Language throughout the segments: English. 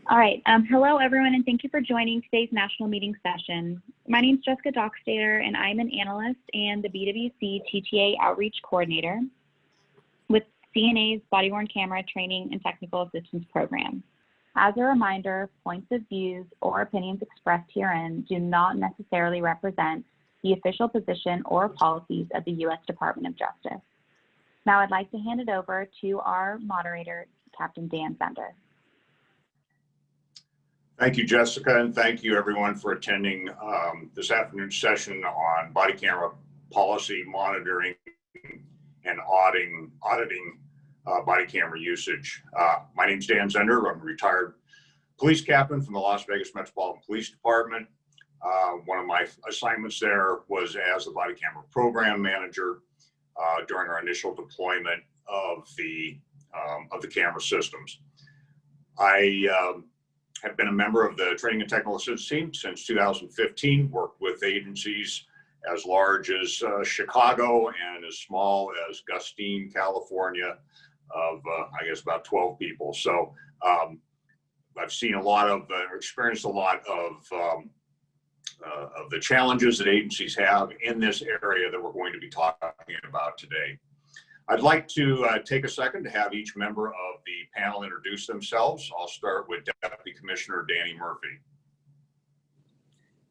All right. Hello, everyone, and thank you for joining today's national meeting session. My name is Jessica Dockstader, and I'm an analyst and the BWC TTA Outreach Coordinator with CNA's Body-Worn Camera Training and Technical Assistance Program. As a reminder, points of views or opinions expressed herein do not necessarily represent the official position or policies of the U.S. Department of Justice. Now I'd like to hand it over to our moderator, Captain Dan Zender. Thank you, Jessica, and thank you everyone for attending this afternoon's session on body camera policy monitoring and auditing body camera usage. My name is Dan Zender. I'm a retired police captain from the Las Vegas Metropolitan Police Department. One of my assignments there was as the body camera program manager during our initial deployment of the camera systems. I have been a member of the Training and Technical Assistance team since 2015, worked with agencies as large as Chicago and as small as Gustine, California, of I guess about 12 people. So I've seen a lot of, experienced a lot of the challenges that agencies have in this area that we're going to be talking about today. I'd like to take a second to have each member of the panel introduce themselves. I'll start with Deputy Commissioner Danny Murphy.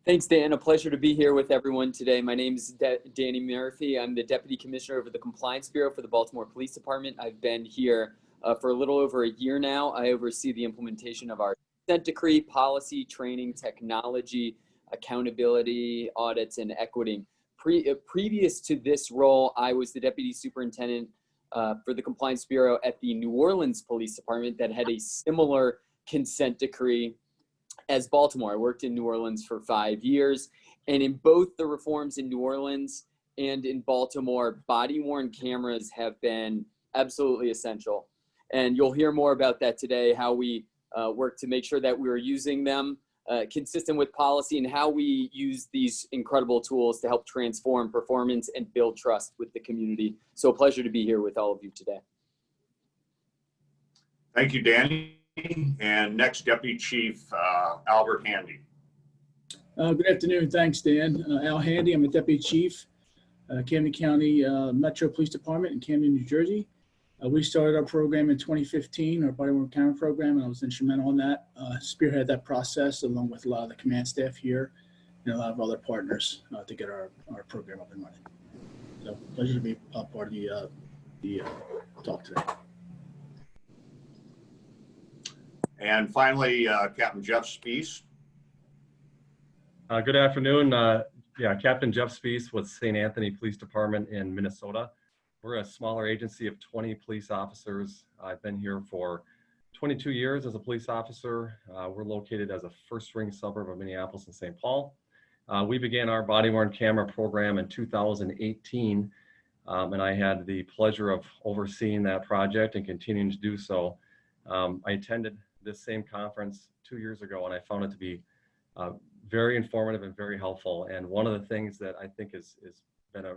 Thanks, Dan. A pleasure to be here with everyone today. My name is Danny Murphy. I'm the Deputy Commissioner over the Compliance Bureau for the Baltimore Police Department. I've been here for a little over a year now. I oversee the implementation of our consent decree, policy, training, technology, accountability, audits, and equity. Previous to this role, I was the Deputy Superintendent for the Compliance Bureau at the New Orleans Police Department that had a similar consent decree as Baltimore. I worked in New Orleans for 5 years, and in both the reforms in New Orleans and in Baltimore, body-worn cameras have been absolutely essential. And you'll hear more about that today, how we work to make sure that we're using them consistent with policy and how we use these incredible tools to help transform performance and build trust with the community. So a pleasure to be here with all of you today. Thank you, Danny. And next, Deputy Chief Albert Handy. Good afternoon. Thanks, Dan. Al Handy. I'm a Deputy Chief, Camden County Metro Police Department in Camden, New Jersey. We started our program in 2015, our body-worn camera program, and I was instrumental in that, spearheaded that process along with a lot of the command staff here and a lot of other partners to get our program up and running. So pleasure to be a part of the talk today. And finally, Captain Jeff Spees. Good afternoon. Captain Jeff Spees with St. Anthony Police Department in Minnesota. We're a smaller agency of 20 police officers. I've been here for 22 years as a police officer. We're located as a first-ring suburb of Minneapolis and St. Paul. We began our body-worn camera program in 2018, and I had the pleasure of overseeing that project and continuing to do so. I attended this same conference 2 years ago, and I found it to be very informative and very helpful. And one of the things that I think has been a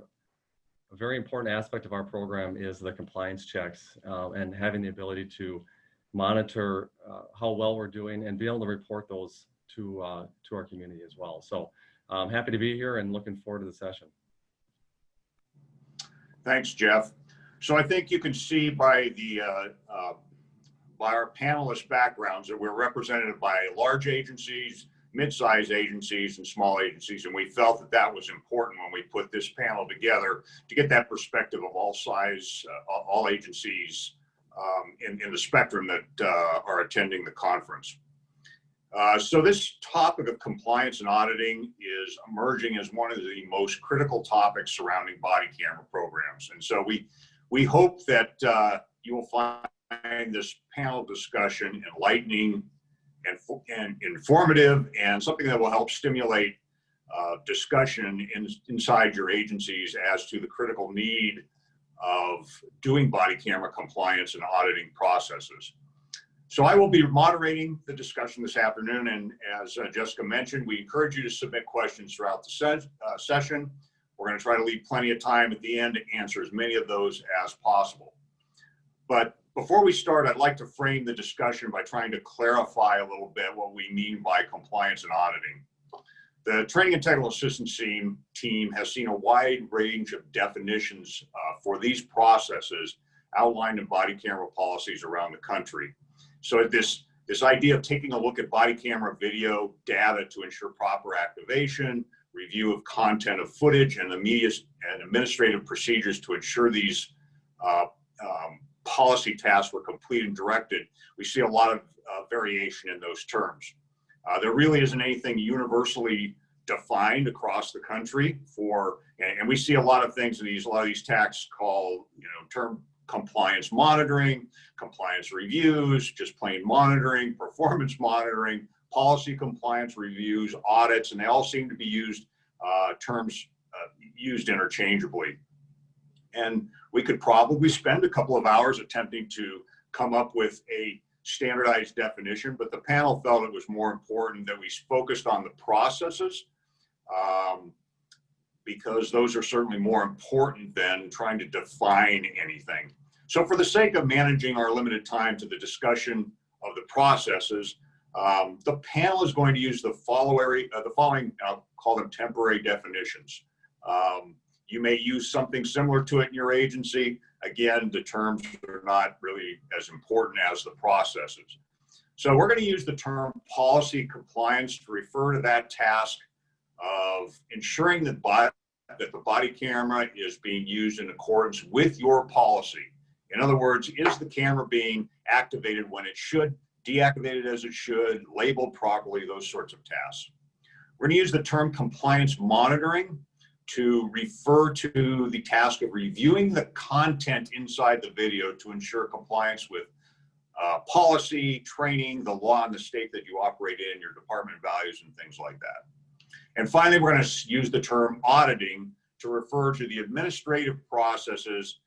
very important aspect of our program is the compliance checks and having the ability to monitor how well we're doing and be able to report those to our community as well. So I'm happy to be here and looking forward to the session. Thanks, Jeff. So I think you can see by our panelist backgrounds that we're represented by large agencies, mid-sized agencies, and small agencies, and we felt that that was important when we put this panel together to get that perspective of all size, all agencies in the spectrum that are attending the conference. So this topic of compliance and auditing is emerging as one of the most critical topics surrounding body camera programs, and so we hope that you will find this panel discussion enlightening and informative, and something that will help stimulate discussion inside your agencies as to the critical need of doing body camera compliance and auditing processes. So I will be moderating the discussion this afternoon, and as Jessica mentioned, we encourage you to submit questions throughout the session. We're going to try to leave plenty of time at the end to answer as many of those as possible. But Before we start, I'd like to frame the discussion by trying to clarify a little bit what we mean by compliance and auditing. The Training and Technical Assistance team has seen a wide range of definitions for these processes outlined in body camera policies around the country. So this idea of taking a look at body camera video data to ensure proper activation, review of content of footage, and immediate and administrative procedures to ensure these policy tasks were complete and directed, we see a lot of variation in those terms. There really isn't anything universally defined across the country for, and we see a lot of things in a lot of these tasks called, term compliance monitoring, compliance reviews, just plain monitoring, performance monitoring, policy compliance reviews, audits, and they all seem to be used used interchangeably. And we could probably spend a couple of hours attempting to come up with a standardized definition, but the panel felt it was more important that we focused on the processes because those are certainly more important than trying to define anything. So for the sake of managing our limited time to the discussion of the processes, the panel is going to use the following, I'll call them temporary definitions. You may use something similar to it in your agency. Again, the terms are not really as important as the processes. So we're going to use the term policy compliance to refer to that task of ensuring that the body camera is being used in accordance with your policy. In other words, is the camera being activated when it should, deactivated as it should, labeled properly, those sorts of tasks. We're going to use the term compliance monitoring to refer to the task of reviewing the content inside the video to ensure compliance with policy, training, the law in the state that you operate in, your department values, and things like that. And finally, we're going to use the term auditing to refer to the administrative processes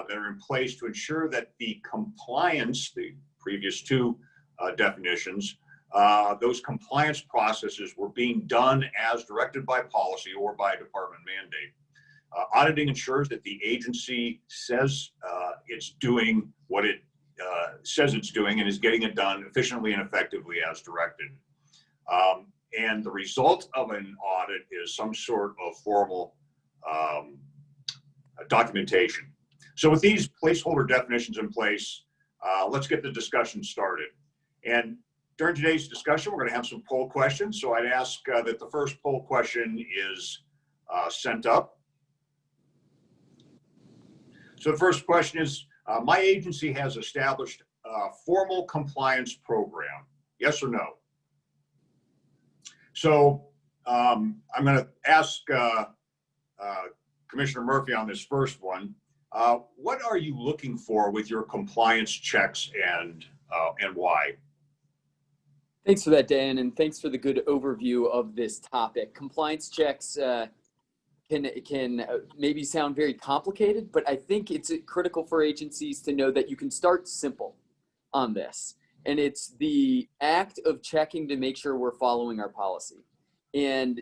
that are in place to ensure that the compliance, the previous two definitions, those compliance processes were being done as directed by policy or by department mandate. Auditing ensures that the agency says it's doing what it says it's doing and is getting it done efficiently and effectively as directed. And the result of an audit is some sort of formal documentation. So with these placeholder definitions in place, let's get the discussion started. And during today's discussion, we're going to have some poll questions. So I'd ask that the first poll question is sent up. So the first question is, my agency has established a formal compliance program. Yes or no? So I'm going to ask Commissioner Murphy on this first one. What are you looking for with your compliance checks and why? Thanks for that, Dan, and thanks for the good overview of this topic. Compliance checks can maybe sound very complicated, but I think it's critical for agencies to know that you can start simple on this. And it's the act of checking to make sure we're following our policy. And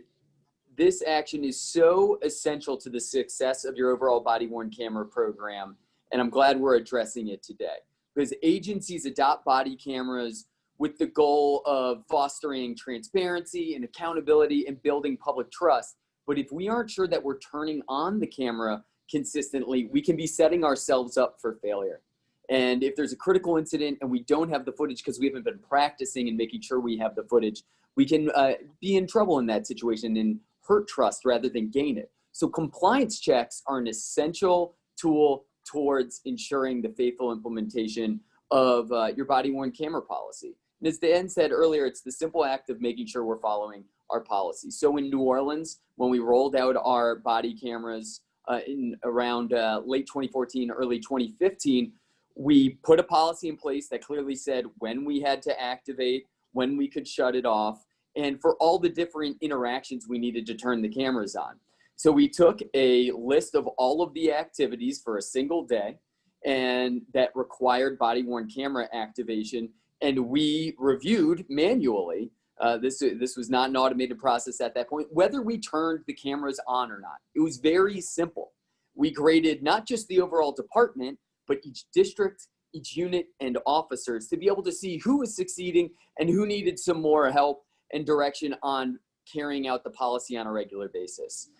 this action is so essential to the success of your overall body-worn camera program, and I'm glad we're addressing it today. Because agencies adopt body cameras with the goal of fostering transparency and accountability and building public trust. But if we aren't sure that we're turning on the camera consistently, we can be setting ourselves up for failure. And if there's a critical incident and we don't have the footage because we haven't been practicing and making sure we have the footage, we can be in trouble in that situation and hurt trust rather than gain it. So compliance checks are an essential tool towards ensuring the faithful implementation of your body-worn camera policy. And as Dan said earlier, it's the simple act of making sure we're following our policy. So in New Orleans, when we rolled out our body cameras in around late 2014, early 2015, we put a policy in place that clearly said when we had to activate, when we could shut it off, and for all the different interactions we needed to turn the cameras on. So we took a list of all of the activities for a single day and that required body-worn camera activation, and we reviewed manually, this was not an automated process at that point, whether we turned the cameras on or not. It was very simple. We graded not just the overall department, but each district each unit and officers to be able to see who was succeeding and who needed some more help and direction on carrying out the policy on a regular basis.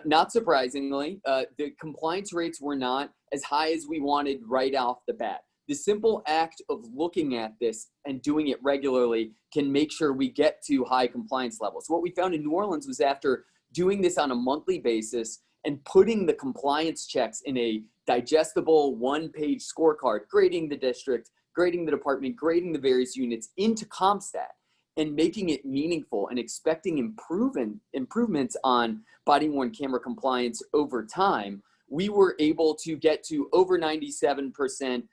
Not surprisingly, the compliance rates were not as high as we wanted right off the bat. The simple act of looking at this and doing it regularly can make sure we get to high compliance levels. What we found in New Orleans was after doing this on a monthly basis and putting the compliance checks in a digestible one-page scorecard, grading the district, grading the department, grading the various units into CompStat, and making it meaningful and expecting improvements on body-worn camera compliance over time, we were able to get to over 97%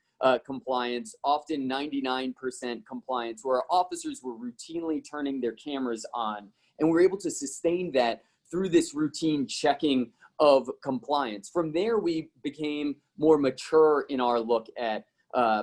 compliance, often 99% compliance, where our officers were routinely turning their cameras on. And we were able to sustain that through this routine checking of compliance. From there, we became more mature in our look at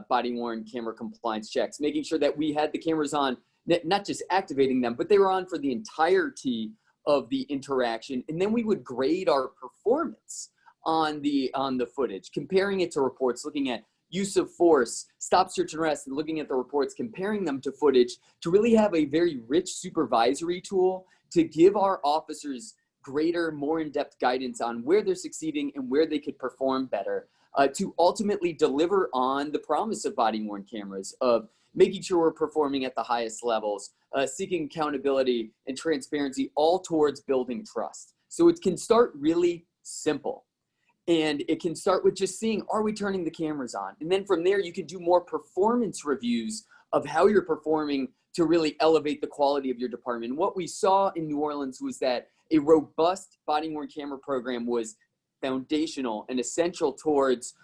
body-worn camera compliance checks, making sure that we had the cameras on, not just activating them, but they were on for the entirety of the interaction. And then we would grade our performance on the footage, comparing it to reports, looking at use of force, stop, search, and rest, and looking at the reports, comparing them to footage to really have a very rich supervisory tool to give our officers greater, more in-depth guidance on where they're succeeding and where they could perform better, to ultimately deliver on the promise of body-worn cameras, of making sure we're performing at the highest levels, seeking accountability and transparency, all towards building trust. So it can start really simple. And it can start with just seeing, are we turning the cameras on? And then from there, you can do more performance reviews of how you're performing to really elevate the quality of your department. And what we saw in New Orleans was that a robust body-worn camera program was foundational and essential towards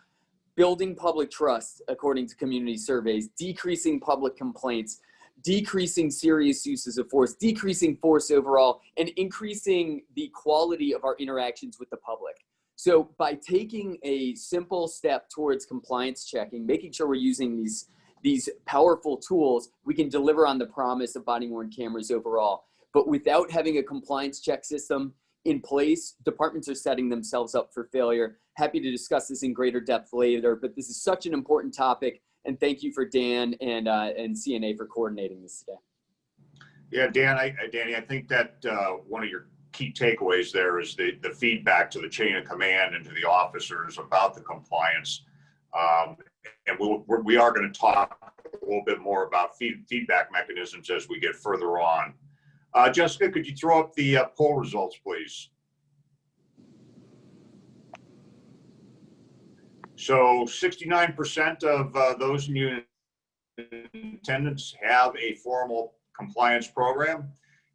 building public trust, according to community surveys, decreasing public complaints, decreasing serious uses of force, decreasing force overall, and increasing the quality of our interactions with the public. So by taking a simple step towards compliance checking, making sure we're using these powerful tools, we can deliver on the promise of body-worn cameras overall. But without having a compliance check system in place, departments are setting themselves up for failure. Happy to discuss this in greater depth later, but this is such an important topic. And thank you for Dan and CNA for coordinating this today. Yeah, Danny, I think that one of your key takeaways there is the feedback to the chain of command and to the officers about the compliance. And we are going to talk a little bit more about feedback mechanisms as we get further on. Jessica, could you throw up the poll results, please? So 69% of those in attendance have a formal compliance program.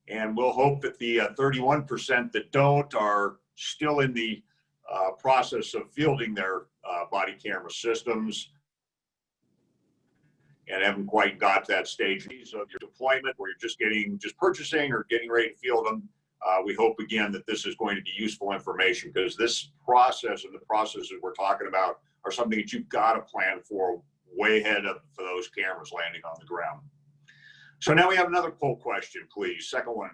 And we'll hope that the 31% that don't are still in the process of fielding their body camera systems and haven't quite got to that stage of your deployment where you're just purchasing or getting ready to field them. We hope again that this is going to be useful information, because this process and the processes we're talking about are something that you've got to plan for way ahead of those cameras landing on the ground. So now we have another poll question, please. Second one.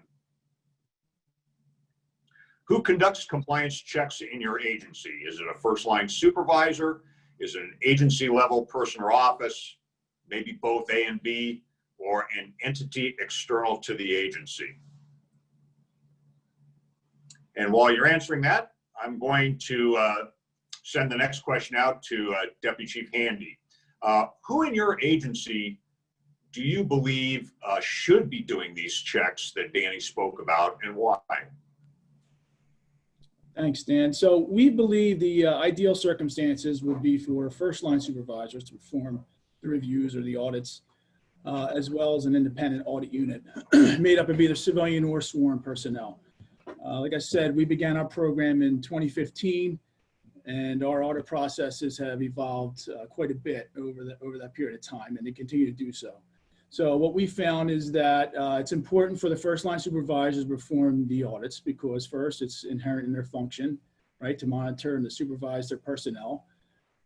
Who conducts compliance checks in your agency? Is it a first line supervisor? Is it an agency level person or office? Maybe both A and B, or an entity external to the agency? And while you're answering that, I'm going to send the next question out to Deputy Chief Handy. Who in your agency do you believe should be doing these checks that Danny spoke about, and why? Thanks, Dan. So we believe the ideal circumstances would be for first-line supervisors to perform the reviews or the audits, as well as an independent audit unit made up of either civilian or sworn personnel. Like I said, we began our program in 2015, and our audit processes have evolved quite a bit over that period of time, and they continue to do so. So what we found is that it's important for the first line supervisors to perform the audits, because first, it's inherent in their function, right, to monitor and to supervise their personnel.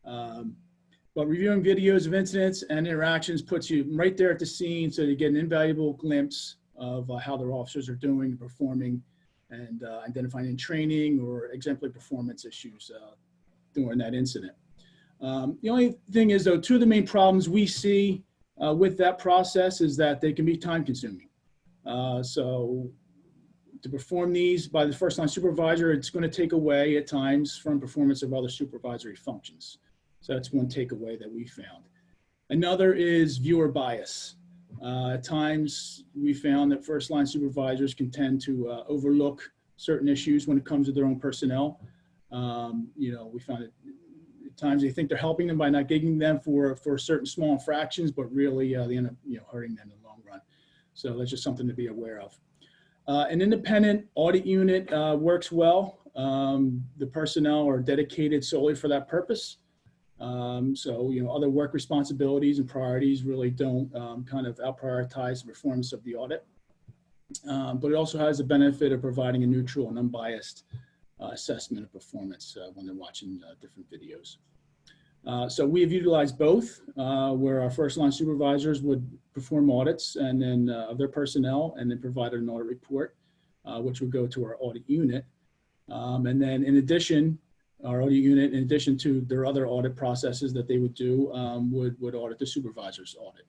But reviewing videos of incidents and interactions puts you right there at the scene, so you get an invaluable glimpse of how their officers are doing, performing, and identifying training or exemplary performance issues during that incident. The only thing is, though, two of the main problems we see with that process is that they can be time consuming. So to perform these by the first line supervisor, it's going to take away at times from performance of other supervisory functions. So that's one takeaway that we found. Another is viewer bias. At times we found that first line supervisors can tend to overlook certain issues when it comes to their own personnel. We found it at times they think they're helping them by not gigging them for certain small infractions, but really they end up hurting them in the long run. So that's just something to be aware of. An independent audit unit works well. The personnel are dedicated solely for that purpose. Other work responsibilities and priorities really don't kind of out-prioritize the performance of the audit. But it also has the benefit of providing a neutral and unbiased assessment of performance when they're watching different videos. So we have utilized both, where our first line supervisors would perform audits and then of their personnel and then provide an audit report, which would go to our audit unit. And then in addition, our audit unit, in addition to their other audit processes that they would do, would audit the supervisor's audit.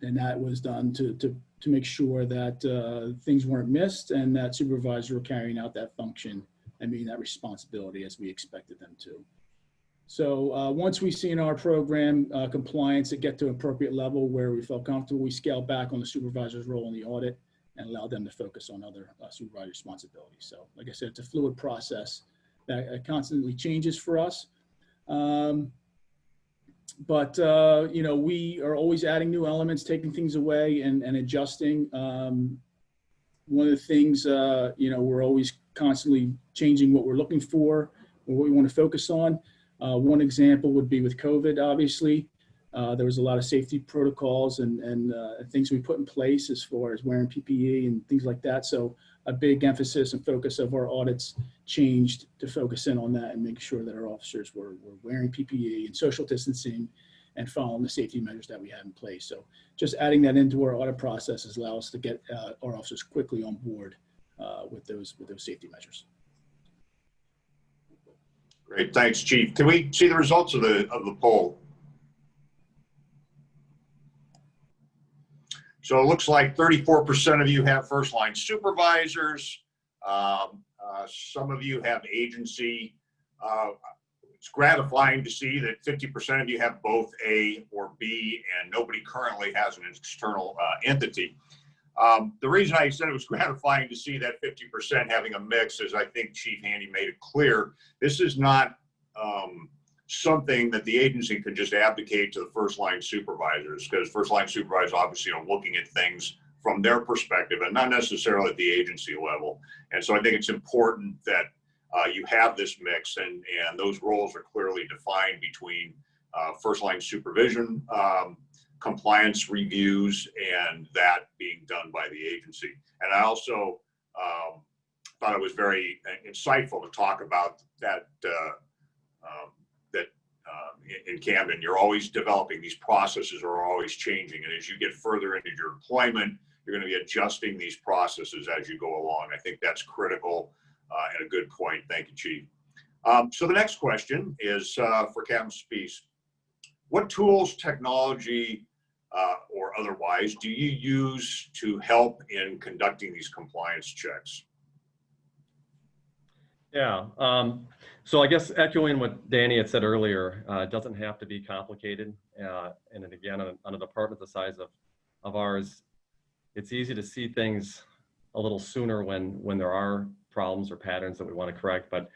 And that was done to make sure that things weren't missed and that supervisors were carrying out that function and meeting that responsibility as we expected them to. So once we see in our program compliance to get to an appropriate level where we felt comfortable, we scale back on the supervisor's role in the audit and allow them to focus on other supervisory responsibilities. So like I said, it's a fluid process that constantly changes for us. But we are always adding new elements, taking things away and adjusting. One of the things, we're always constantly changing what we're looking for or what we want to focus on. One example would be with COVID, obviously. There was a lot of safety protocols and things we put in place as far as wearing PPE and things like that. So a big emphasis and focus of our audits changed to focus in on that and make sure that our officers were wearing PPE and social distancing and following the safety measures that we had in place. So just adding that into our audit processes allows us to get our officers quickly on board with those safety measures. Great, thanks, Chief. Can we see the results of the poll? So it looks like 34% of you have first line supervisors. Some of you have agency. It's gratifying to see that 50% of you have both A or B, and nobody currently has an external entity. The reason I said it was gratifying to see that 50% having a mix is I think Chief Handy made it clear this is not something that the agency could just abdicate to the first line supervisors, because first line supervisors obviously are looking at things from their perspective and not necessarily at the agency level. And so I think it's important that you have this mix and those roles are clearly defined between first line supervision, compliance reviews, and that being done by the agency. And I also thought it was very insightful to talk about that in Camden, you're always developing, these processes are always changing. And as you get further into your employment, you're going to be adjusting these processes as you go along. I think that's critical and a good point. Thank you, Chief. So the next question is for Captain Spees. What tools, technology, or otherwise do you use to help in conducting these compliance checks? Yeah, so I guess echoing what Danny had said earlier, it doesn't have to be complicated. And then again, on a department the size of ours, it's easy to see things a little sooner when there are problems or patterns that we want to correct. But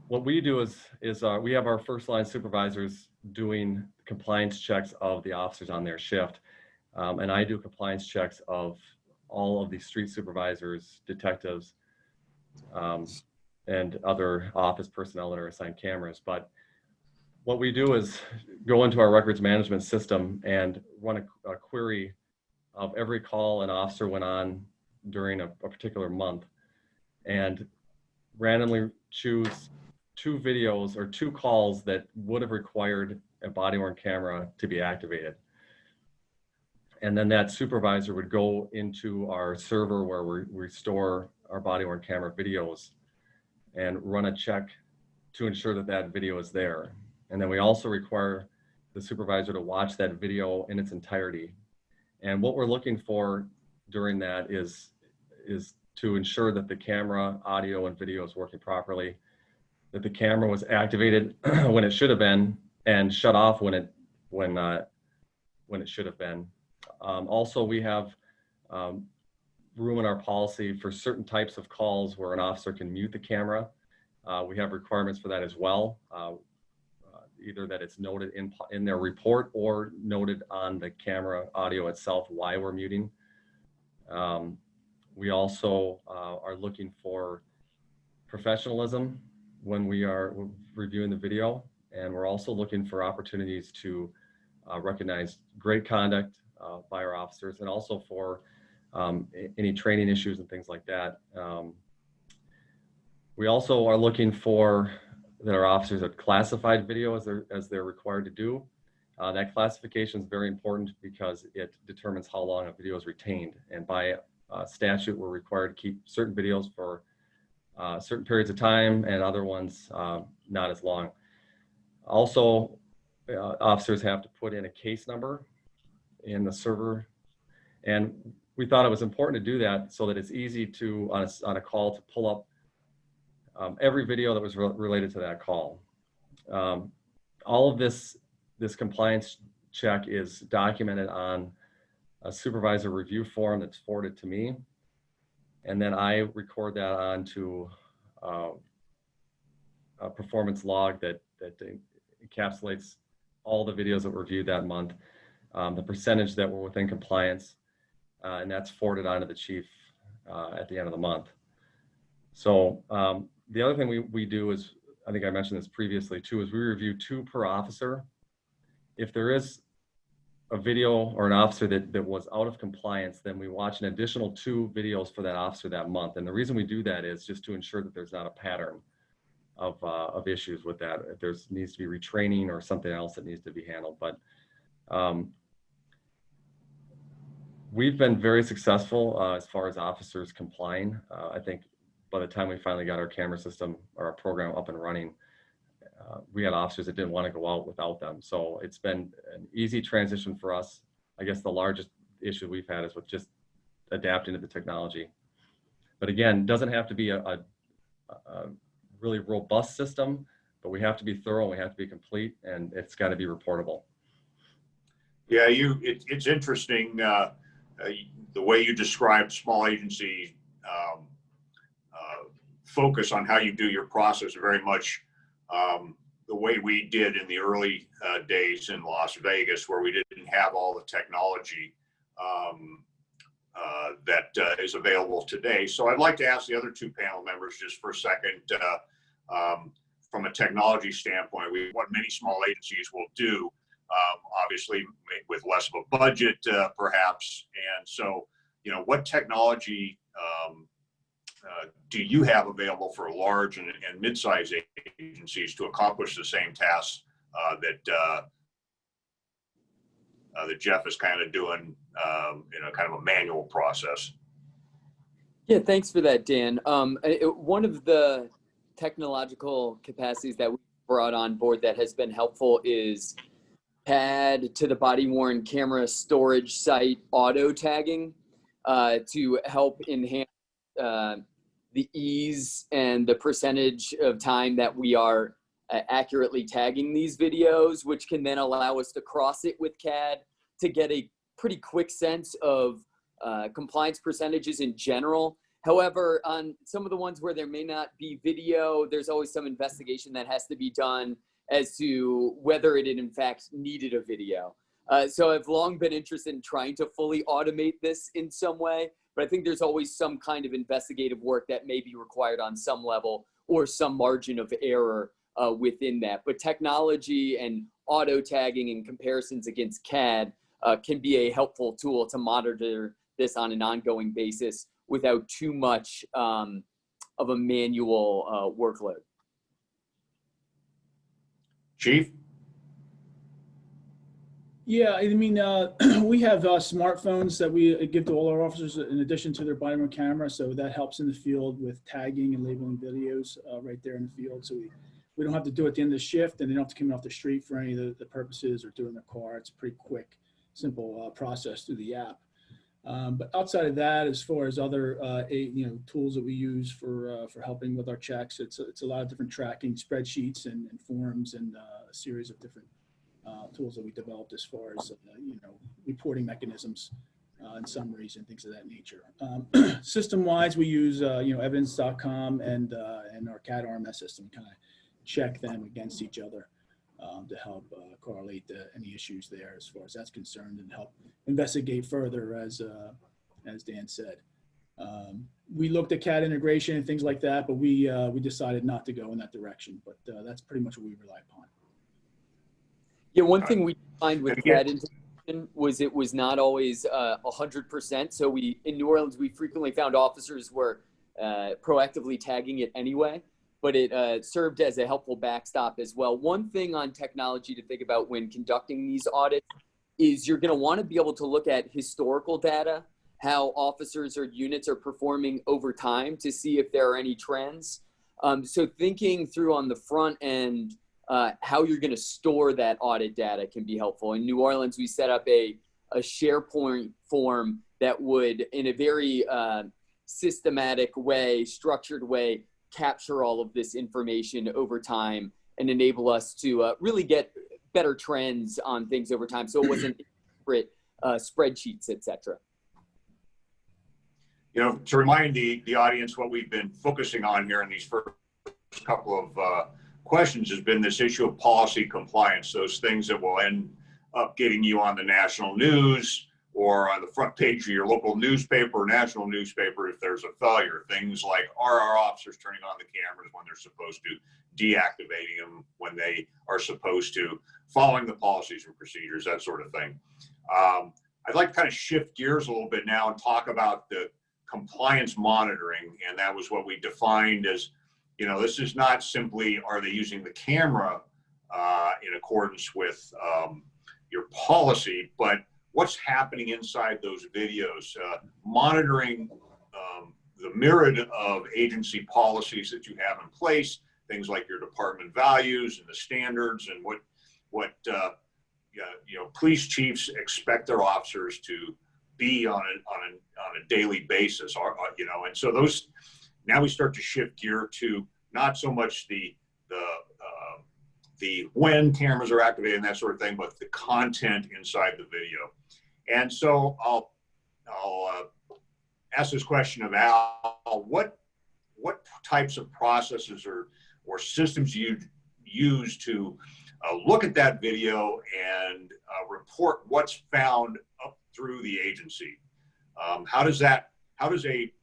what we do is we have our first line supervisors doing compliance checks of the officers on their shift. And I do compliance checks of all of the street supervisors, detectives, and other office personnel that are assigned cameras. But what we do is go into our records management system and run a query of every call an officer went on during a particular month, and randomly choose 2 videos or 2 calls that would have required a body-worn camera to be activated. And then that supervisor would go into our server where we store our body-worn camera videos and run a check to ensure that that video is there. And then we also require the supervisor to watch that video in its entirety. And what we're looking for during that is to ensure that the camera, audio, and video is working properly, that the camera was activated when it should have been, and shut off when it should have been. Also, we have room in our policy for certain types of calls where an officer can mute the camera. We have requirements for that as well, either that it's noted in their report or noted on the camera audio itself why we're muting. We also are looking for professionalism when we are reviewing the video, and we're also looking for opportunities to recognize great conduct by our officers, and also for any training issues and things like that. We also are looking for that our officers have classified video as they're required to do. That classification is very important because it determines how long a video is retained. And by statute, we're required to keep certain videos for certain periods of time and other ones not as long. Also, officers have to put in a case number in the server. And we thought it was important to do that so that it's easy to, on a call, to pull up every video that was related to that call. All of this compliance check is documented on a supervisor review form that's forwarded to me. And then I record that onto a performance log that encapsulates all the videos that were viewed that month, the percentage that were within compliance, and that's forwarded onto the chief at the end of the month. So the other thing we do is, I think I mentioned this previously too, is we review 2 per officer. If there is a video or an officer that was out of compliance, then we watch an additional 2 videos for that officer that month. And the reason we do that is just to ensure that there's not a pattern of issues with that. If there needs to be retraining or something else that needs to be handled. But we've been very successful as far as officers complying. I think by the time we finally got our camera system or our program up and running, we had officers that didn't want to go out without them. So it's been an easy transition for us. I guess the largest issue we've had is with just adapting to the technology. But again, it doesn't have to be a really robust system, but we have to be thorough, and we have to be complete, and it's got to be reportable. Yeah, it's interesting the way you described small agency focus on how you do your process, very much the way we did in the early days in Las Vegas, where we didn't have all the technology that is available today. So I'd like to ask the other 2 panel members just for a second, from a technology standpoint, what many small agencies will do, obviously with less of a budget, perhaps. And so, what technology do you have available for large and mid-sized agencies to accomplish the same tasks that Jeff is kind of doing, kind of a manual process? Yeah, thanks for that, Dan. One of the technological capacities that we brought on board that has been helpful is add to the body-worn camera storage site auto tagging to help enhance the ease and the percentage of time that we are accurately tagging these videos, which can then allow us to cross it with CAD to get a pretty quick sense of compliance percentages in general. However, on some of the ones where there may not be video, there's always some investigation that has to be done as to whether it in fact needed a video. So I've long been interested in trying to fully automate this in some way, but I think there's always some kind of investigative work that may be required on some level or some margin of error within that. But technology and auto tagging and comparisons against CAD can be a helpful tool to monitor this on an ongoing basis without too much of a manual workload. Chief? Yeah, I mean, we have smartphones that we give to all our officers in addition to their body-worn camera, so that helps in the field with tagging and labeling videos right there in the field. So we we don't have to do it at the end of the shift, and they don't have to come in off the street for any of the purposes or do it in their car. It's a pretty quick, simple process through the app. But outside of that, as far as other tools that we use for helping with our checks, it's a lot of different tracking spreadsheets and forms and a series of different tools that we developed as far as reporting mechanisms and summaries and things of that nature. System-wise, we use evidence.com and our CAD RMS system, kind of check them against each other to help correlate any issues there as far as that's concerned, and help investigate further, as Dan said. We looked at CAD integration and things like that, but we decided not to go in that direction. But that's pretty much what we rely upon. Yeah, one thing we find with CAD integration was it was not always 100%. So in New Orleans, we frequently found officers were proactively tagging it anyway, but it served as a helpful backstop as well. One thing on technology to think about when conducting these audits is you're going to want to be able to look at historical data, how officers or units are performing over time to see if there are any trends. So thinking through on the front end, how you're going to store that audit data can be helpful. In New Orleans, we set up a SharePoint form that would, in a very systematic way, structured way, capture all of this information over time and enable us to really get better trends on things over time. So it wasn't separate spreadsheets, et cetera. To remind the audience, what we've been focusing on here in these first couple of questions has been this issue of policy compliance, those things that will end up getting you on the national news or on the front page of your local newspaper or national newspaper if there's a failure. Things like, are our officers turning on the cameras when they're supposed to, deactivating them when they are supposed to, following the policies and procedures, that sort of thing. I'd like to kind of shift gears a little bit now and talk about the compliance monitoring, and that was what we defined as, this is not simply are they using the camera in accordance with your policy, but what's happening inside those videos, monitoring the myriad of agency policies that you have in place, things like your department values and the standards and what police chiefs expect their officers to be on a daily basis, and so those, now we start to shift gear to not so much the when cameras are activated and that sort of thing, but the content inside the video. And so I'll ask this question of Al, what types of processes or systems you use to look at that video and report what's found up through the agency? How does a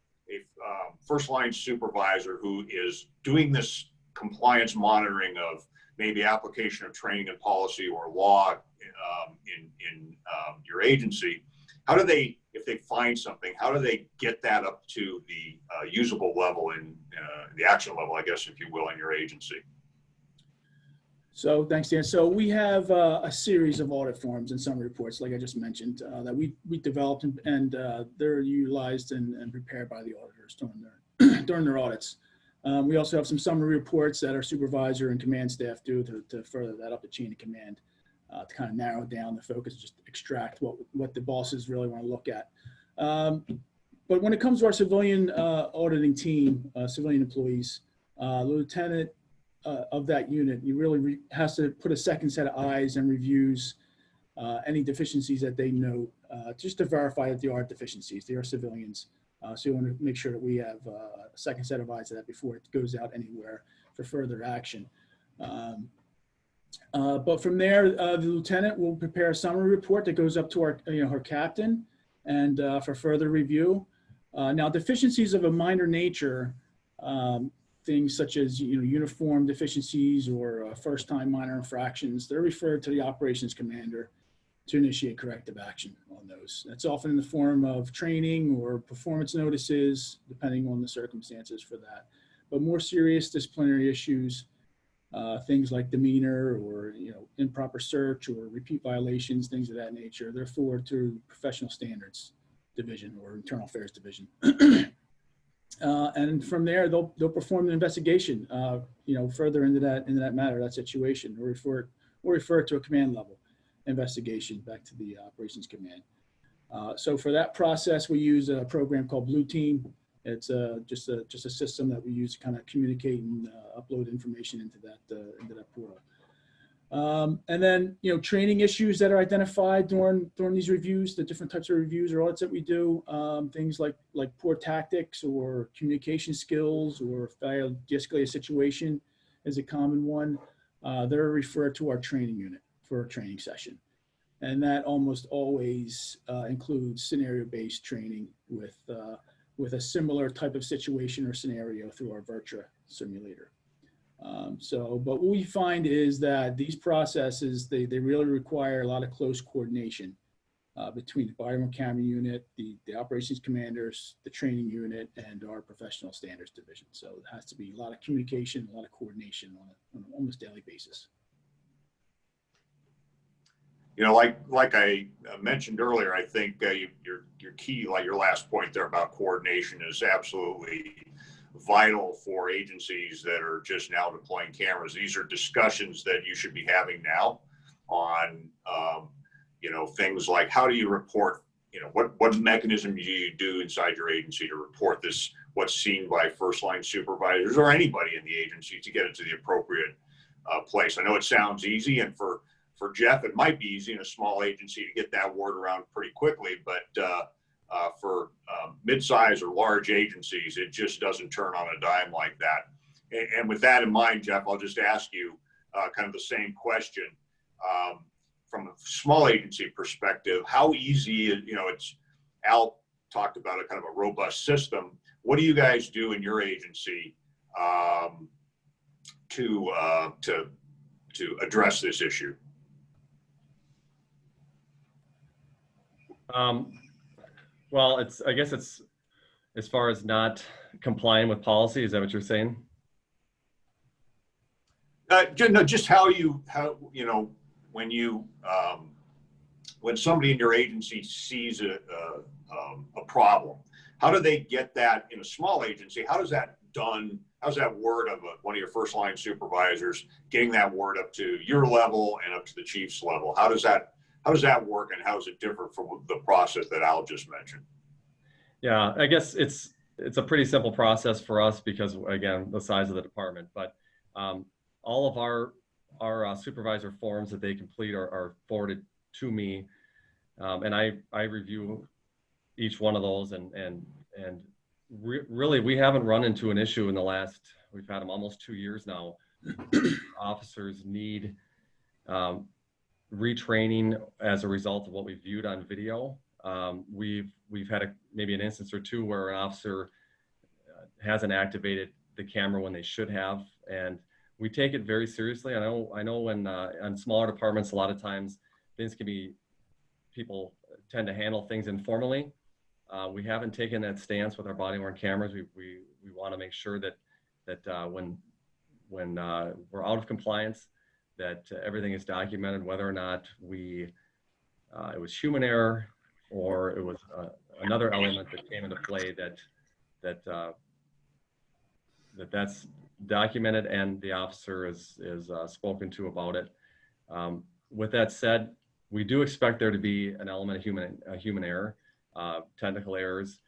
first line supervisor who is doing this compliance monitoring of maybe application of training and policy or law in your agency, how do they, if they find something, how do they get that up to the usable level and the action level, I guess, if you will, in your agency? So thanks, Dan. So we have a series of audit forms and summary reports, like I just mentioned, that we developed and they're utilized and prepared by the auditors during their audits. We also have some summary reports that our supervisor and command staff do to further that up the chain of command, to kind of narrow down the focus, just extract what the bosses really want to look at. But when it comes to our civilian auditing team, civilian employees, the lieutenant of that unit, he really has to put a second set of eyes and reviews any deficiencies that they note, just to verify that they are deficiencies. They are civilians. So you want to make sure that we have a second set of eyes to that before it goes out anywhere for further action. But from there, the lieutenant will prepare a summary report that goes up to our captain and for further review. Now, deficiencies of a minor nature, things such as uniform deficiencies or first-time minor infractions, they're referred to the operations commander to initiate corrective action on those. That's often in the form of training or performance notices, depending on the circumstances for that. But more serious disciplinary issues, things like demeanor or improper search or repeat violations, things of that nature, they're forwarded to professional standards division or internal affairs division. And from there, they'll perform an investigation, further into that matter, that situation, or refer it to a command level investigation back to the operations command. So for that process, we use a program called Blue Team. It's just a system that we use to kind of communicate and upload information into that portal. And then, training issues that are identified during these reviews, the different types of reviews or audits that we do, things like poor tactics or communication skills or failed to de-escalate a situation is a common one. They're referred to our training unit for a training session. And that almost always includes scenario-based training with a similar type of situation or scenario through our Virtua simulator. But what we find is that these processes, they really require a lot of close coordination between the body-worn camera unit, the operations commanders, the training unit, and our professional standards division. So it has to be a lot of communication, a lot of coordination on an almost daily basis. Like I mentioned earlier, I think your key, like your last point there about coordination, is absolutely vital for agencies that are just now deploying cameras. These are discussions that you should be having now on, things like, how do you report, what mechanism do you do inside your agency to report this, what's seen by first line supervisors or anybody in the agency to get it to the appropriate place. I know it sounds easy, and for Jeff, it might be easy in a small agency to get that word around pretty quickly, but for mid-size or large agencies, it just doesn't turn on a dime like that. And with that in mind, Jeff, I'll just ask you kind of the same question. From a small agency perspective, how easy, Al talked about a kind of a robust system. What do you guys do in your agency to address this issue? Well, I guess it's as far as not complying with policy. Is that what you're saying? No, just how when somebody in your agency sees a problem, how do they get that in a small agency? How does that done? How's that word of one of your first line supervisors getting that word up to your level and up to the chief's level? How does that work, and how does it differ from the process that Al just mentioned? Yeah, I guess it's a pretty simple process for us because, again, the size of the department. But all of our supervisor forms that they complete are forwarded to me, and I review each one of those. And really, we haven't run into an issue in the last. We've had them almost 2 years now. Officers need retraining as a result of what we viewed on video. We've had maybe an instance or two where an officer hasn't activated the camera when they should have, and we take it very seriously. I know when on smaller departments, a lot of times people tend to handle things informally. We haven't taken that stance with our body-worn cameras. We want to make sure that when we're out of compliance, that everything is documented, whether or not it was human error or it was another element that came into play that's documented and the officer is spoken to about it. With that said, we do expect there to be an element of human error, technical errors,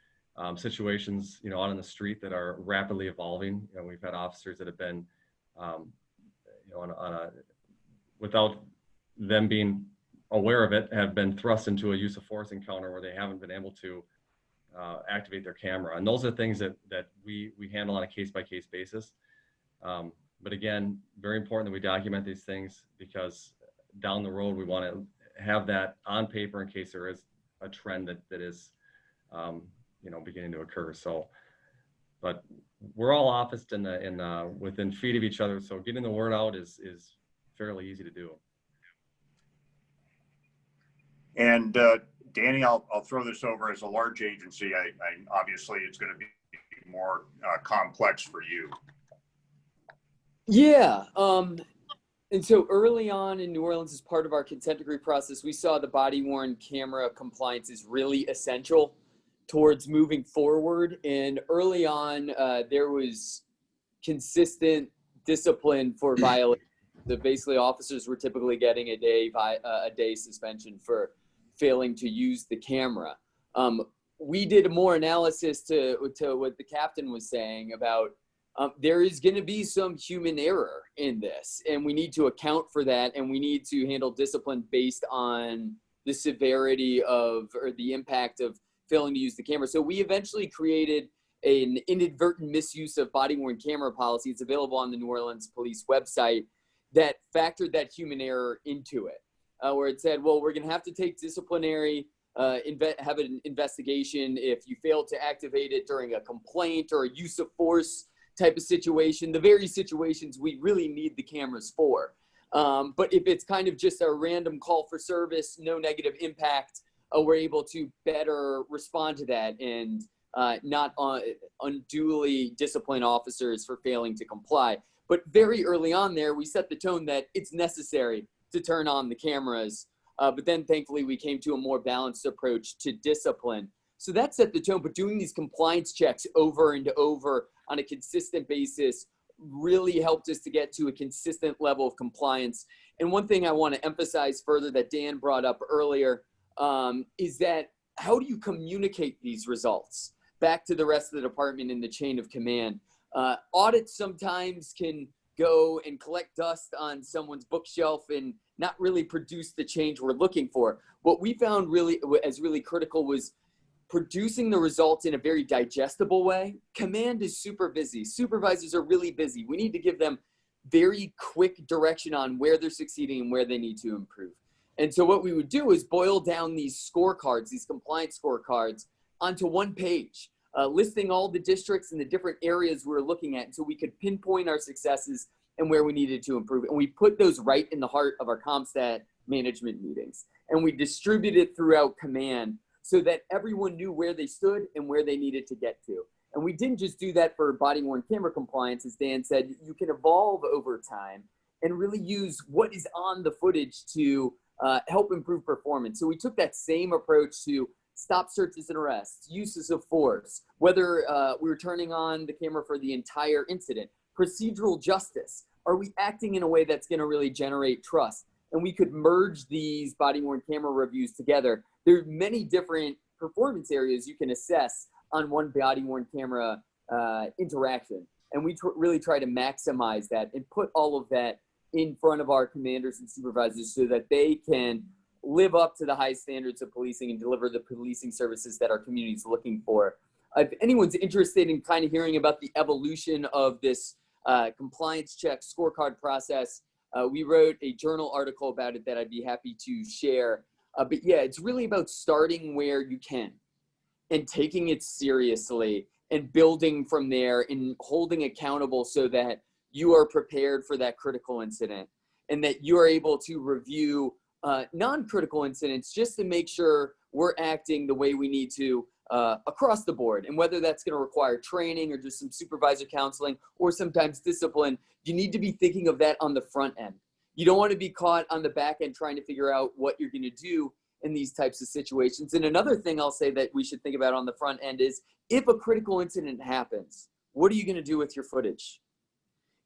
situations out on the street that are rapidly evolving. We've had officers that have been without them being aware of it, have been thrust into a use of force encounter where they haven't been able to activate their camera. And those are things that we handle on a case-by-case basis. But again, very important that we document these things because down the road, we want to have that on paper in case there is a trend that is, beginning to occur. So, but we're all officed within feet of each other. So getting the word out is fairly easy to do. And Danny, I'll throw this over. As a large agency, I obviously it's going to be more complex for you. Yeah. And so early on in New Orleans, as part of our consent decree process, we saw the body-worn camera compliance is really essential towards moving forward. And early on, there was consistent discipline for violations. So basically, officers were typically getting a day suspension for failing to use the camera. We did more analysis to what the captain was saying about there is going to be some human error in this, and we need to account for that, and we need to handle discipline based on the severity of or the impact of failing to use the camera. So we eventually created an inadvertent misuse of body-worn camera policy. It's available on the New Orleans Police website that factored that human error into it, where it said, well, we're going to have to take disciplinary, have an investigation if you fail to activate it during a complaint or a use of force type of situation, the very situations we really need the cameras for. But if it's kind of just a random call for service, no negative impact, we're able to better respond to that and not unduly discipline officers for failing to comply. But very early on there, we set the tone that it's necessary to turn on the cameras. But then thankfully we came to a more balanced approach to discipline. So that set the tone, but doing these compliance checks over and over on a consistent basis really helped us to get to a consistent level of compliance. And one thing I want to emphasize further that Dan brought up earlier is that how do you communicate these results back to the rest of the department in the chain of command? Audits sometimes can go and collect dust on someone's bookshelf and not really produce the change we're looking for. What we found really critical was producing the results in a very digestible way. Command is super busy. Supervisors are really busy. We need to give them very quick direction on where they're succeeding and where they need to improve. And so what we would do is boil down these scorecards, these compliance scorecards, onto one page, listing all the districts and the different areas we're looking at so we could pinpoint our successes and where we needed to improve. And we put those right in the heart of our CompStat management meetings. And we distributed throughout command so that everyone knew where they stood and where they needed to get to. And we didn't just do that for body-worn camera compliance. As Dan said, you can evolve over time and really use what is on the footage to help improve performance. So we took that same approach to stop searches and arrests, uses of force, whether we were turning on the camera for the entire incident, procedural justice. Are we acting in a way that's going to really generate trust? And we could merge these body-worn camera reviews together. There are many different performance areas you can assess on one body-worn camera interaction. And we really try to maximize that and put all of that in front of our commanders and supervisors so that they can live up to the high standards of policing and deliver the policing services that our community is looking for. If anyone's interested in kind of hearing about the evolution of this compliance check scorecard process, we wrote a journal article about it that I'd be happy to share. But yeah, it's really about starting where you can and taking it seriously and building from there and holding accountable so that you are prepared for that critical incident and that you are able to review non-critical incidents just to make sure we're acting the way we need to across the board. And whether that's going to require training or just some supervisor counseling or sometimes discipline, you need to be thinking of that on the front end. You don't want to be caught on the back end trying to figure out what you're going to do in these types of situations. And another thing I'll say that we should think about on the front end is if a critical incident happens, what are you going to do with your footage?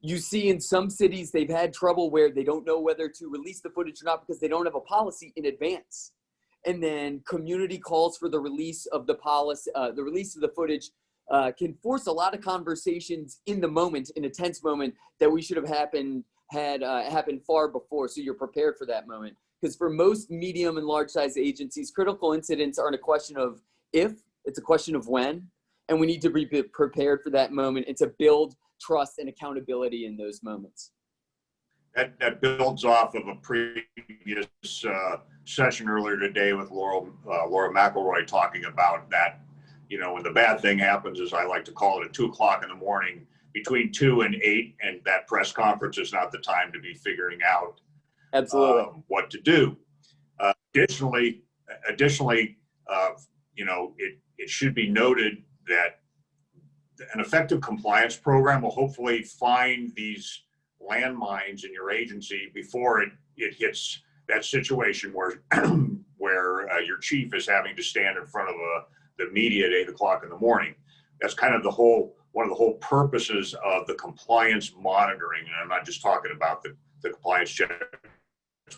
You see in some cities, they've had trouble where they don't know whether to release the footage or not because they don't have a policy in advance. And then community calls for the release of the policy, the release of the footage can force a lot of conversations in the moment, in a tense moment that we should have happened far before. So you're prepared for that moment. Because for most medium and large size agencies, critical incidents aren't a question of if, it's a question of when. And we need to be prepared for that moment and to build trust and accountability in those moments. That builds off of a previous session earlier today with Laura McElroy talking about that, you know, when the bad thing happens, as I like to call it, at 2 o'clock in the morning, between 2 and 8, and that press conference is not the time to be figuring out what to do. Additionally, you know, it should be noted that an effective compliance program will hopefully find these landmines in your agency before it hits that situation where where your chief is having to stand in front of the media at 8 o'clock in the morning. That's kind of one of the whole purposes of the compliance monitoring. And I'm not just talking about the compliance check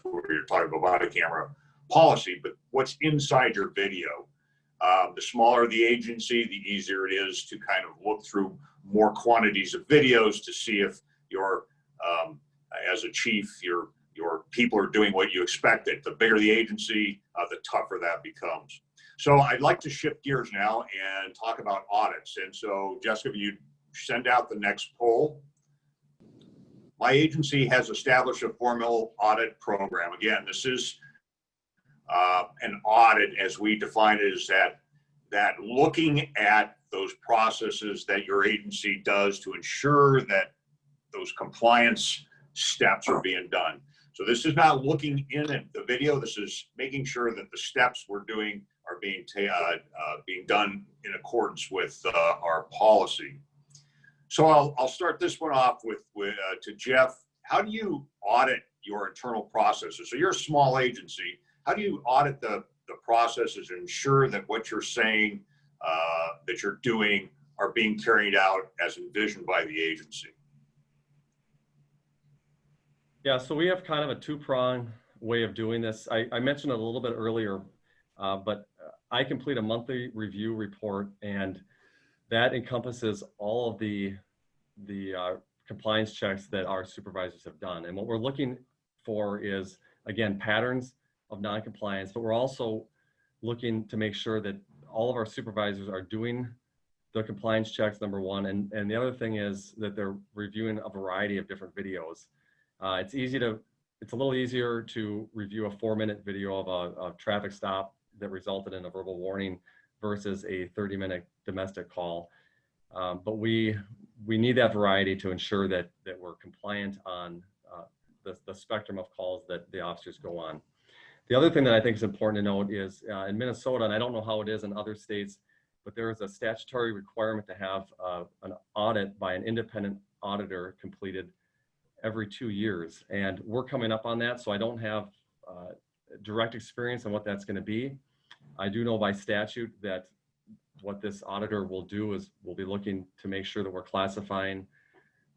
where you're talking about body camera policy, but what's inside your video. The smaller the agency, the easier it is to kind of look through more quantities of videos to see if your, as a chief, your people are doing what you expected. The bigger the agency, the tougher that becomes. So I'd like to shift gears now and talk about audits. And so, Jessica, if you send out the next poll. My agency has established a formal audit program. Again, this is an audit as we define it, is that looking at those processes that your agency does to ensure that those compliance steps are being done. So this is not looking in at the video. This is making sure that the steps we're doing are being done in accordance with our policy. So I'll start this one off with to Jeff. How do you audit your internal processes? So you're a small agency. How do you audit the processes and ensure that what you're saying that you're doing are being carried out as envisioned by the agency? Yeah, so we have kind of a two-pronged way of doing this. I mentioned it a little bit earlier, but I complete a monthly review report, and that encompasses all of the compliance checks that our supervisors have done. And what we're looking for is, again, patterns of non-compliance, but we're also looking to make sure that all of our supervisors are doing the compliance checks, number one. And the other thing is that they're reviewing a variety of different videos. It's a little easier to review a 4-minute video of a traffic stop that resulted in a verbal warning versus a 30-minute domestic call. But we need that variety to ensure that we're compliant on the spectrum of calls that the officers go on. The other thing that I think is important to note is in Minnesota, and I don't know how it is in other states, but there is a statutory requirement to have an audit by an independent auditor completed every 2 years. And we're coming up on that, so I don't have direct experience on what that's going to be. I do know by statute that what this auditor will do is we'll be looking to make sure that we're classifying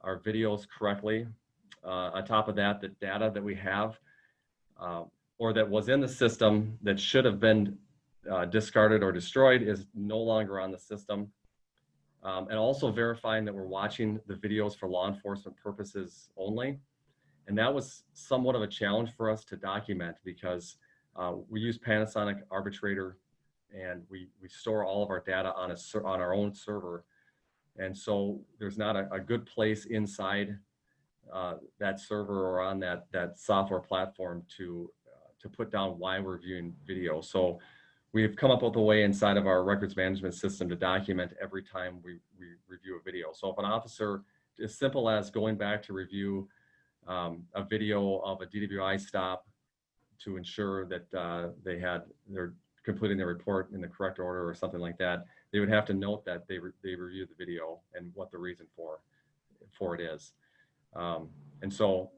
our videos correctly. On top of that, the data that we have or that was in the system that should have been discarded or destroyed is no longer on the system. And also verifying that we're watching the videos for law enforcement purposes only. And that was somewhat of a challenge for us to document because we use Panasonic Arbitrator, and we store all of our data on our own server. And so there's not a good place inside that server or on that software platform to put down why we're viewing video. So we've come up with a way inside of our records management system to document every time we review a video. So if an officer, as simple as going back to review a video of a DWI stop to ensure that they're completing their report in the correct order or something like that, they would have to note that they reviewed the video and what the reason for it is. And so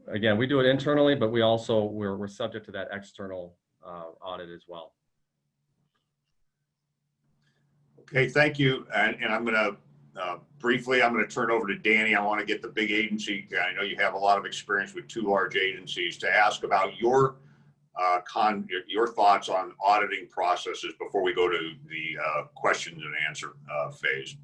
again, we do it internally, but we're subject to that external audit as well. Okay, thank you. And I'm going to briefly, I'm going to turn over to Danny. I want to get the big agency. I know you have a lot of experience with 2 large agencies, to ask about your thoughts on auditing processes before we go to the questions and answer phase.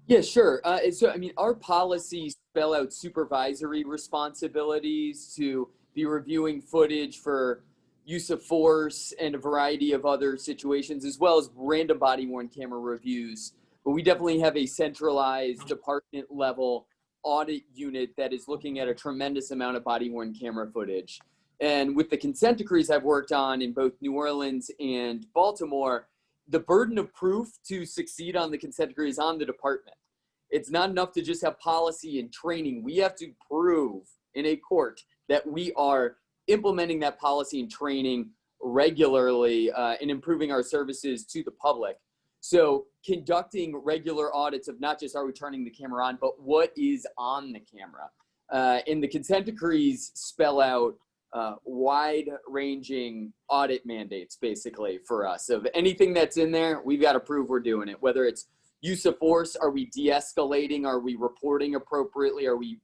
Yeah, sure. So, I mean, our policies spell out supervisory responsibilities to be reviewing footage for use of force and a variety of other situations, as well as random body-worn camera reviews. But we definitely have a centralized department level audit unit that is looking at a tremendous amount of body-worn camera footage. And with the consent decrees I've worked on in both New Orleans and Baltimore, the burden of proof to succeed on the consent decree is on the department. It's not enough to just have policy and training. We have to prove in a court that we are implementing that policy and training regularly and improving our services to the public. So conducting regular audits of not just are we turning the camera on, but what is on the camera. And the consent decrees spell out wide-ranging audit mandates, basically, for us. Of anything that's in there, we've got to prove we're doing it. Whether it's use of force, are we de-escalating? Are we reporting appropriately? Are we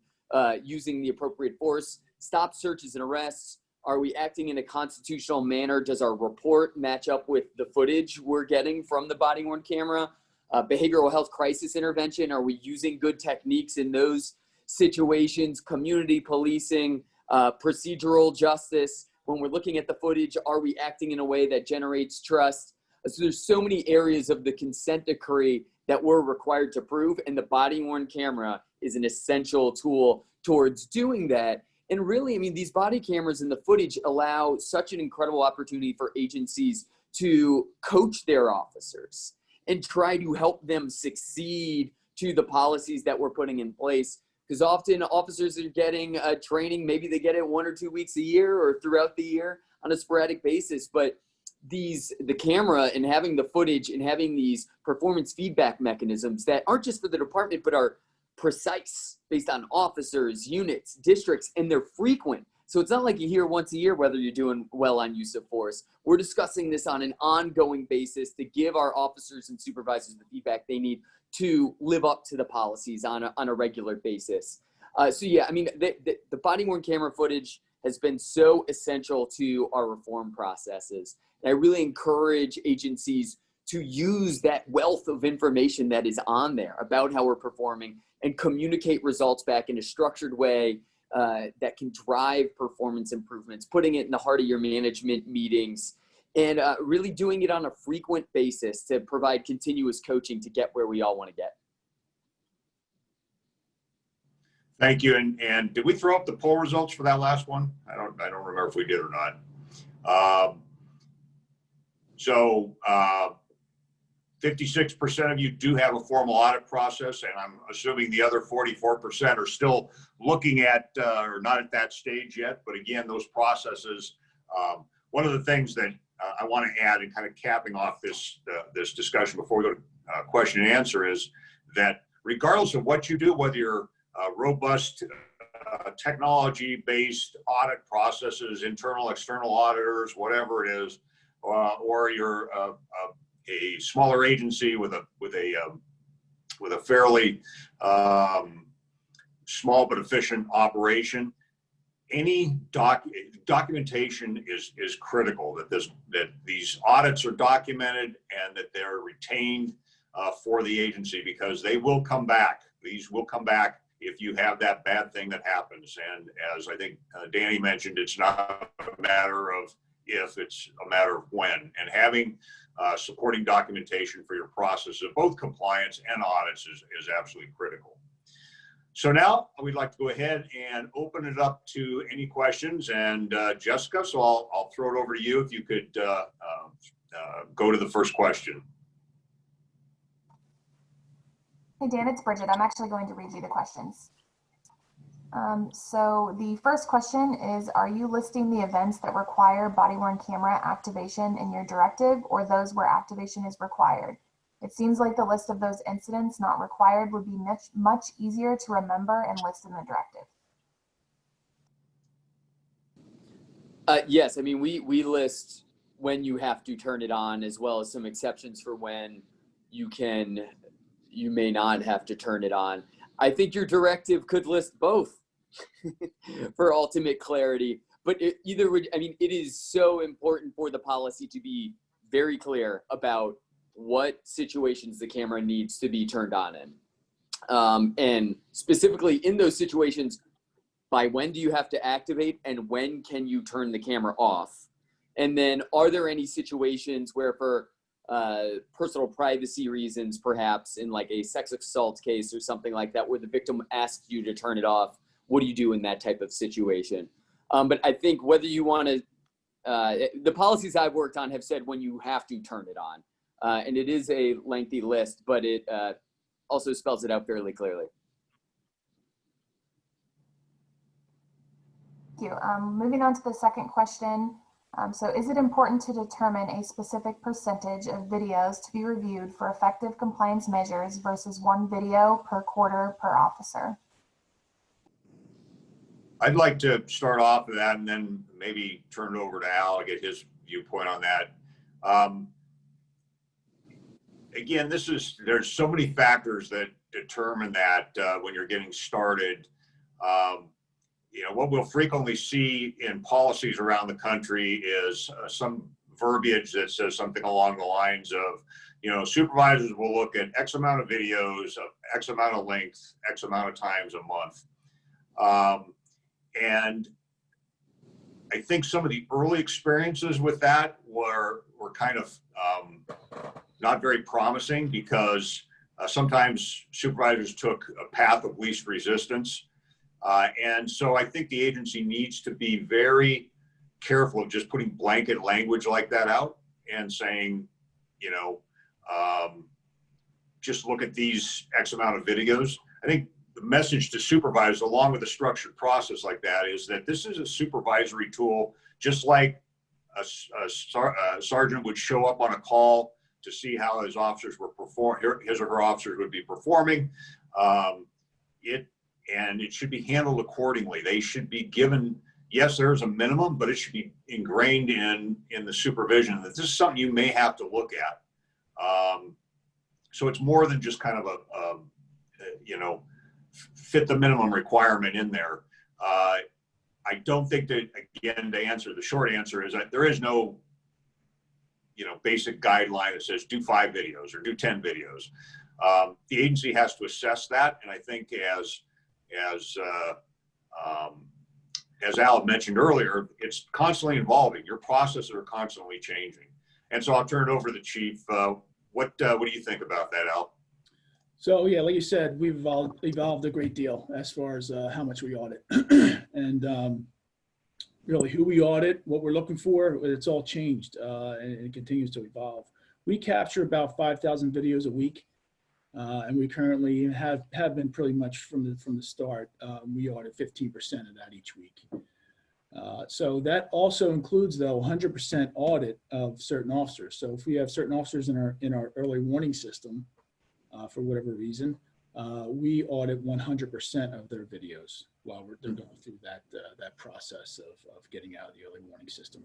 using the appropriate force? Stop searches and arrests. Are we acting in a constitutional manner? Does our report match up with the footage we're getting from the body-worn camera? Behavioral health crisis intervention. Are we using good techniques in those situations? Community policing, procedural justice. When we're looking at the footage, are we acting in a way that generates trust? So there's so many areas of the consent decree that we're required to prove, and the body-worn camera is an essential tool towards doing that. And really, I mean, these body cameras and the footage allow such an incredible opportunity for agencies to coach their officers and try to help them succeed to the policies that we're putting in place. Because often officers are getting training, maybe they get it 1 or 2 weeks a year or throughout the year on a sporadic basis. But the camera and having the footage and having these performance feedback mechanisms that aren't just for the department, but are precise based on officers, units, districts, and they're frequent. So it's not like you hear once a year whether you're doing well on use of force. We're discussing this on an ongoing basis to give our officers and supervisors the feedback they need to live up to the policies on a regular basis. So yeah, I mean, the body-worn camera footage has been so essential to our reform processes. And I really encourage agencies to use that wealth of information that is on there about how we're performing and communicate results back in a structured way that can drive performance improvements, putting it in the heart of your management meetings, and really doing it on a frequent basis to provide continuous coaching to get where we all want to get. Thank you. And did we throw up the poll results for that last one? I don't remember if we did or not. 56% of you do have a formal audit process, and I'm assuming the other 44% are still looking at or not at that stage yet. But again, those processes, one of the things that I want to add and kind of capping off this discussion before we go to question and answer is that regardless of what you do, whether you're robust technology-based audit processes, internal, external auditors, whatever it is, or you're a smaller agency with a fairly small but efficient operation, any documentation is critical. That these audits are documented and that they're retained for the agency, because they will come back. These will come back if you have that bad thing that happens. And as I think Danny mentioned, it's not a matter of if, it's a matter of when. And having supporting documentation for your process of both compliance and audits is absolutely critical. So now we'd like to go ahead and open it up to any questions. And Jessica, so I'll throw it over to you if you could go to the first question. Hey Dan, it's Bridget. I'm actually going to read you the questions. So the first question is, are you listing the events that require body-worn camera activation in your directive, or those where activation is required? It seems like the list of those incidents not required would be much easier to remember and list in the directive. Yes, I mean, we list when you have to turn it on, as well as some exceptions for when you may not have to turn it on. I think your directive could list both for ultimate clarity, but it is so important for the policy to be very clear about what situations the camera needs to be turned on in. And specifically in those situations, by when do you have to activate and when can you turn the camera off? And then are there any situations where for personal privacy reasons, perhaps in like a sex assault case or something like that, where the victim asks you to turn it off, what do you do in that type of situation? But I think whether you want to, the policies I've worked on have said when you have to turn it on. And it is a lengthy list, but it also spells it out fairly clearly. Thank you. Moving on to the second question. So is it important to determine a specific percentage of videos to be reviewed for effective compliance measures versus one video per quarter per officer? I'd like to start off with that and then maybe turn it over to Al, get his viewpoint on that. Again, there's so many factors that determine that when you're getting started. What we'll frequently see in policies around the country is some verbiage that says something along the lines of, supervisors will look at X amount of videos of X amount of length, X amount of times a month. And I think some of the early experiences with that were kind of not very promising, because sometimes supervisors took a path of least resistance. And so I think the agency needs to be very careful of just putting blanket language like that out and saying, just look at these X amount of videos. I think the message to supervisors, along with a structured process like that, is that this is a supervisory tool, just like a sergeant would show up on a call to see how his officers were his or her officers would be performing. And it should be handled accordingly. They should be given, yes, there's a minimum, but it should be ingrained in the supervision that this is something you may have to look at. So it's more than just kind of fit the minimum requirement in there. I don't think that, again, the short answer is that there is no, basic guideline that says do 5 videos or do 10 videos. The agency has to assess that. And I think as Al mentioned earlier, it's constantly evolving. Your processes are constantly changing. And so I'll turn it over to the chief. What do you think about that, Al? So yeah, like you said, we've evolved a great deal as far as how much we audit, and really who we audit, what we're looking for. It's all changed, and it continues to evolve. We capture about 5,000 videos a week, and we currently have been pretty much from the start. We audit 15% of that each week. So that also includes, though, 100% audit of certain officers. So if we have certain officers in our early warning system, for whatever reason, we audit 100% of their videos while they're going through that process of getting out of the early warning system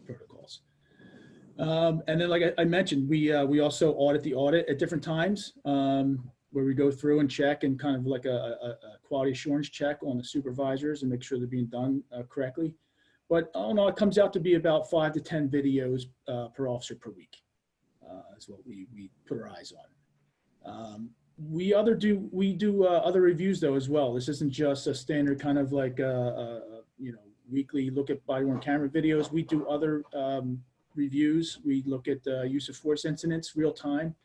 protocols. And then, like I mentioned, we also audit the audit at different times, where we go through and check and kind of like a quality assurance check on the supervisors and make sure they're being done correctly. But all in all, it comes out to be about 5 to 10 videos per officer per week is what we put our eyes on. We do other reviews though as well. This isn't just a standard kind of like weekly look at body-worn camera videos. We do other reviews. We look at use of force incidents real time.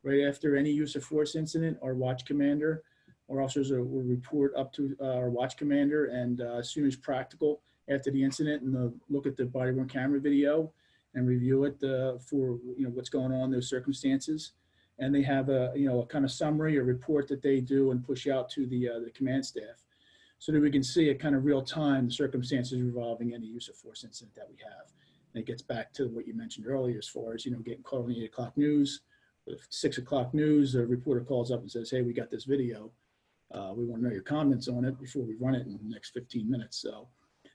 Right after any use of force incident, our watch commander, our officers will report up to our watch commander, and as soon as practical after the incident, and they'll look at the body-worn camera video and review it for what's going on in those circumstances. And they have a kind of summary or report that they do and push out to the command staff, so that we can see at kind of real time the circumstances involving any use of force incident that we have. And it gets back to what you mentioned earlier as far as getting called on the 8 o'clock news. If 6 o'clock news, a reporter calls up and says, "Hey, we got this video. We want to know your comments on it before we run it in the next 15 minutes." So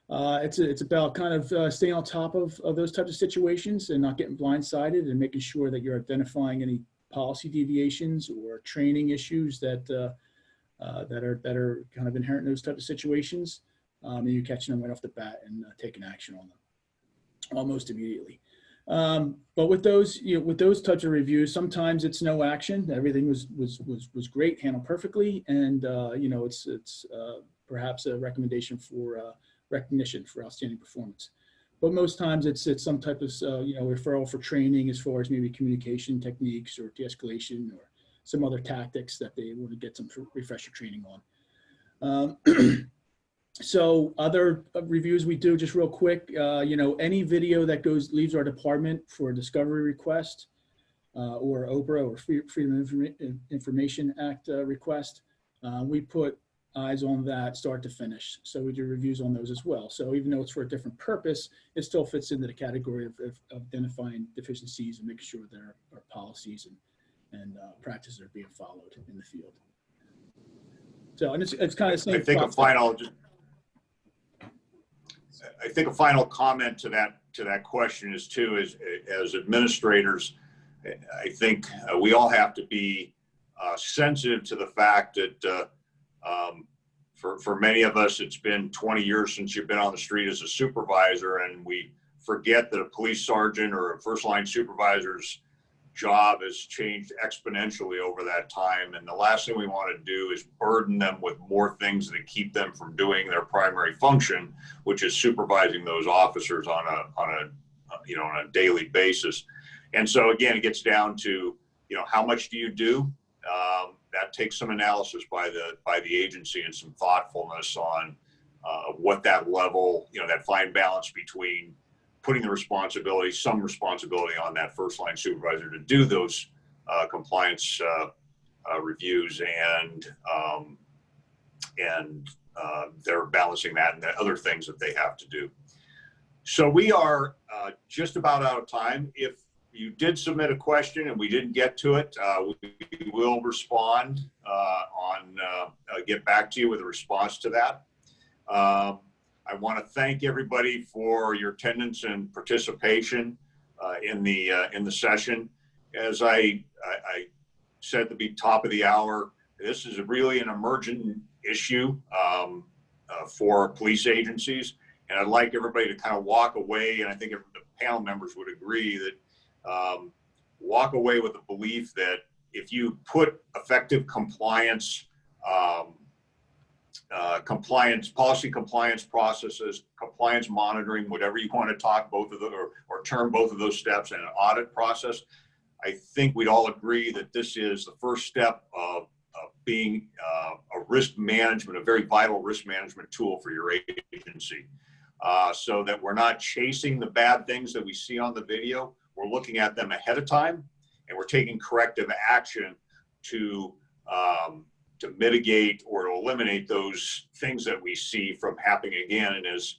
it's about kind of staying on top of those types of situations and not getting blindsided, and making sure that you're identifying any policy deviations or training issues that are kind of inherent in those types of situations, and you're catching them right off the bat and taking action on them almost immediately. But with those, with those types of reviews, sometimes it's no action. Everything was great, handled perfectly, and it's perhaps a recommendation for recognition for outstanding performance. But most times it's some type of referral for training as far as maybe communication techniques or de-escalation or some other tactics that they want to get some refresher training on. So other reviews we do, just real quick, any video that leaves our department for a discovery request or OPRA or Freedom of Information Act request, we put eyes on that start to finish. So we do reviews on those as well. So even though it's for a different purpose, it still fits into the category of identifying deficiencies and making sure there are policies and practices are being followed in the field. So, and it's kind of the same. I think a final, I think a final comment to that question is too, is as administrators, I think we all have to be sensitive to the fact that for many of us, it's been 20 years since you've been on the street as a supervisor, and we forget that a police sergeant or a first line supervisor's job has changed exponentially over that time. And the last thing we want to do is burden them with more things that keep them from doing their primary function, which is supervising those officers on a daily basis. And so again, it gets down to, how much do you do? That takes some analysis by the agency and some thoughtfulness on what that level, that fine balance between putting some responsibility on that first line supervisor to do those compliance reviews, and they're balancing that and the other things that they have to do. So we are just about out of time. If you did submit a question and we didn't get to it, we will respond get back to you with a response to that. I want to thank everybody for your attendance and participation in the session. As I said at the top of the hour, this is really an emergent issue for police agencies, and I'd like everybody to kind of walk away, and I think the panel members would agree that walk away with the belief that if you put effective compliance policy compliance processes, compliance monitoring, whatever you want to talk both of them or term both of those steps, and an audit process, I think we'd all agree that this is the first step of being a risk management, a very vital risk management tool for your agency, so that we're not chasing the bad things that we see on the video. We're looking at them ahead of time, and we're taking corrective action to mitigate or to eliminate those things that we see from happening again. And as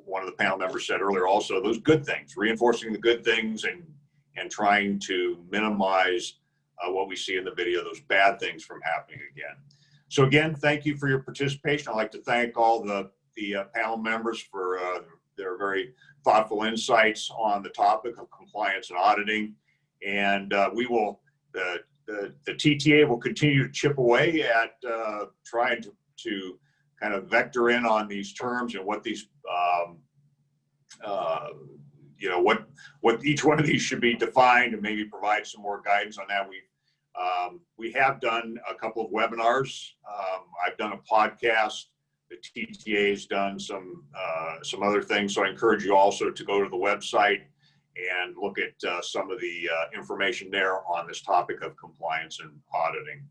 one of the panel members said earlier, also those good things, reinforcing the good things and trying to minimize what we see in the video, those bad things from happening again. So again, thank you for your participation. I'd like to thank all the panel members for their very thoughtful insights on the topic of compliance and auditing. And we will, the TTA will continue to chip away at trying to kind of vector in on these terms and what these, what each one of these should be defined, and maybe provide some more guidance on that. We have done a couple of webinars. I've done a podcast. The TTA has done some other things. So I encourage you also to go to the website and look at some of the information there on this topic of compliance and auditing.